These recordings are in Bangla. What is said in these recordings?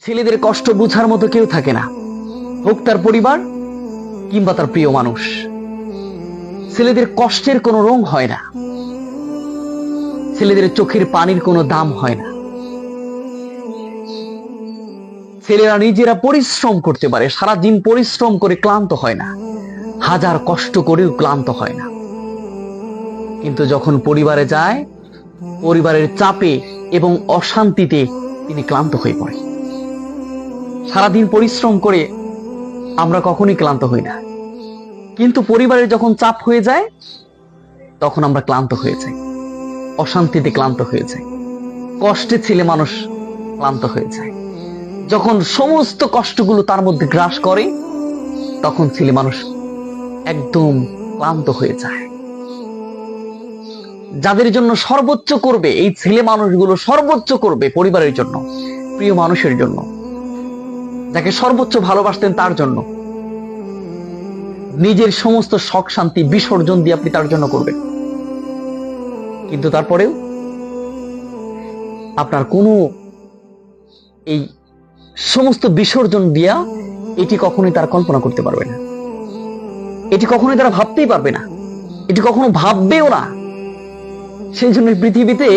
ছেলেদের কষ্ট বুঝার মতো কেউ থাকে না, হোক তার পরিবার কিংবা তার প্রিয় মানুষ। ছেলেদের কষ্টের কোনো রং হয় না, ছেলেদের চোখের পানির কোনো দাম হয় না। ছেলেরা নিজেরা পরিশ্রম করতে পারে, সারাদিন পরিশ্রম করে ক্লান্ত হয় না, হাজার কষ্ট করেও ক্লান্ত হয় না। কিন্তু যখন পরিবারে যায়, পরিবারের চাপে এবং অশান্তিতে তিনি ক্লান্ত হয়ে পড়ে। সারাদিন পরিশ্রম করে আমরা কখনই ক্লান্ত হই না, কিন্তু পরিবারের যখন চাপ হয়ে যায় তখন আমরা ক্লান্ত হয়ে যাই, অশান্তিতে ক্লান্ত হয়ে যাই, কষ্টে ছেলে মানুষ ক্লান্ত হয়ে যায়। যখন সমস্ত কষ্টগুলো তার মধ্যে গ্রাস করে তখন ছেলে মানুষ একদম ক্লান্ত হয়ে যায়। যাদের জন্য সর্বোচ্চ করবে, এই ছেলে মানুষগুলো সর্বোচ্চ করবে পরিবারের জন্য, প্রিয় মানুষের জন্য, যাকে সর্বোচ্চ ভালোবাসতেন তার জন্য, নিজের সমস্ত শখ শান্তি বিসর্জন দিয়ে আপনি তার জন্য করবেন। কিন্তু তারপরেও আপনার কোনো এই সমস্ত বিসর্জন দিয়া এটি কখনোই তারা কল্পনা করতে পারবে না, এটি কখনোই তারা ভাবতেই পারবে না, এটি কখনো ভাববেও না। সেই জন্য পৃথিবীতে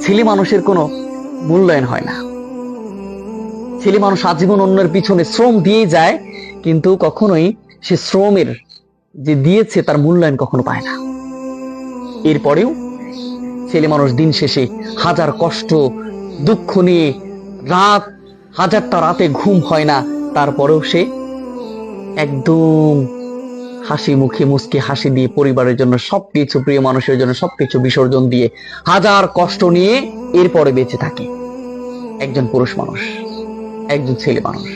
ছেলে মানুষের কোনো মূল্যায়ন হয় না। ছেলে মানুষ আজীবন অন্যের পিছনে শ্রম দিয়ে যায়, কিন্তু কখনোই সে শ্রমের যে দিয়েছে তার মূল্যায়ন কখনো পায় না। এরপরেও ছেলে মানুষ দিন শেষে হাজার কষ্ট দুঃখ নিয়ে রাত, হাজারটা রাতে ঘুম হয় না, তারপরেও সে একদম হাসি মুখে মুচকি হাসি দিয়ে পরিবারের জন্য সবকিছু, প্রিয় মানুষের জন্য সবকিছু বিসর্জন দিয়ে হাজার কষ্ট নিয়ে এরপরে বেঁচে থাকে একজন পুরুষ মানুষ, একজন ছেলে মানুষ।